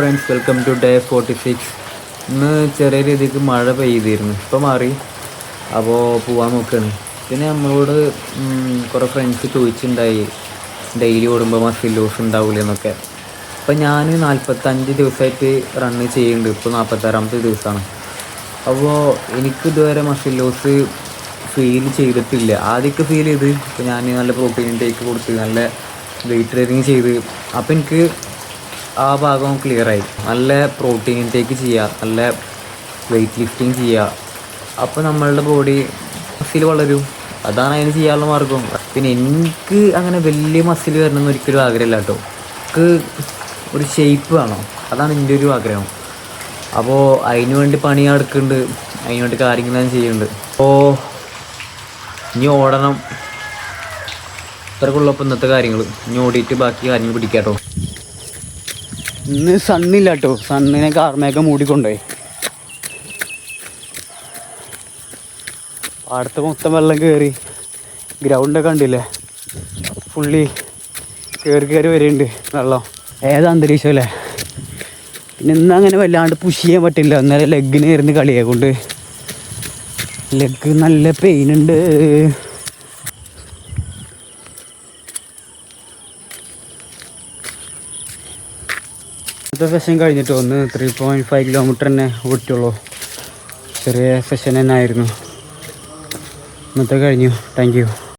Friends, welcome to day 46. ഇന്ന് ചെറിയ രീതിക്ക് മഴ പെയ്തിരുന്നു, ഇപ്പോൾ മാറി. അപ്പോൾ പോകാൻ നോക്കുകയാണ്. പിന്നെ നമ്മളോട് കുറേ ഫ്രണ്ട്സ് ചോദിച്ചിട്ടുണ്ടായി ഡെയിലി ഓടുമ്പോൾ മസിൽ ലൂസ് ഉണ്ടാവില്ല എന്നൊക്കെ. അപ്പം ഞാൻ 45 ദിവസമായിട്ട് റണ്ണ് ചെയ്യുന്നുണ്ട്. ഇപ്പോൾ 46ാമത്തെ ദിവസമാണ്. അപ്പോൾ എനിക്കിതുവരെ മസിൽ ലൂസ് ഫീൽ ചെയ്തിട്ടില്ല. ആദ്യമൊക്കെ ഫീൽ ചെയ്ത് ഇപ്പോൾ ഞാൻ നല്ല പ്രോട്ടീൻ ഇൻടേക്ക് കൊടുത്ത് നല്ല വെയിറ്റ് ട്രെയിനിങ് ചെയ്ത് അപ്പോൾ എനിക്ക് ആ ഭാഗം ക്ലിയറായി. നല്ല പ്രോട്ടീൻ ഇൻടേക്ക് ചെയ്യുക, നല്ല വെയിറ്റ് ലിഫ്റ്റിങ് ചെയ്യുക, അപ്പോൾ നമ്മളുടെ ബോഡി മസിൽ വളരും. അതാണ് അതിന് ചെയ്യാനുള്ള മാർഗം. പിന്നെ എനിക്ക് അങ്ങനെ വലിയ മസിൽ വരണമെന്ന് ഒരിക്കലും ആഗ്രഹമില്ല കേട്ടോ. എനിക്ക് ഒരു ഷേപ്പ് വേണം, അതാണ് എൻ്റെ ഒരു ആഗ്രഹം. അപ്പോൾ അതിന് വേണ്ടി പണി നടക്കുന്നുണ്ട്, അതിന് വേണ്ടി കാര്യങ്ങൾ ഞാൻ ചെയ്യുന്നുണ്ട്. അപ്പോൾ ഇനി ഓടണം. ഇത്രക്കുള്ളപ്പോൾ ഇന്നത്തെ കാര്യങ്ങൾ. ഇനി ഓടിയിട്ട് ബാക്കി കാര്യങ്ങൾ പിടിക്കാം കേട്ടോ. ഇന്ന് സണ്ണില്ല കേട്ടോ, സണ്ണിനെ കാർമയൊക്കെ മൂടിക്കൊണ്ടുപോയി. പാടത്ത് മൊത്തം വെള്ളം കയറി, ഗ്രൗണ്ടൊക്കെ കണ്ടില്ലേ, ഫുള്ളി കയറി വരുന്നുണ്ട് വെള്ളം. ഏതാ അന്തരീക്ഷം അല്ലേ. പിന്നെ ഇന്ന് അങ്ങനെ വല്ലാണ്ട് പുഷ് ചെയ്യാൻ പറ്റില്ല. അന്നേരം ലെഗിന് ഇരുന്ന് കളിയെ കൊണ്ട് ലെഗ് നല്ല പെയിനുണ്ട്. സെഷൻ കഴിഞ്ഞിട്ട് ഒന്ന് 3.5 കിലോമീറ്റർ തന്നെ ഓടിച്ചുള്ളൂ. ചെറിയ സെഷൻ തന്നെ ആയിരുന്നു. ഇന്നത്തെ കഴിഞ്ഞു. Thank you.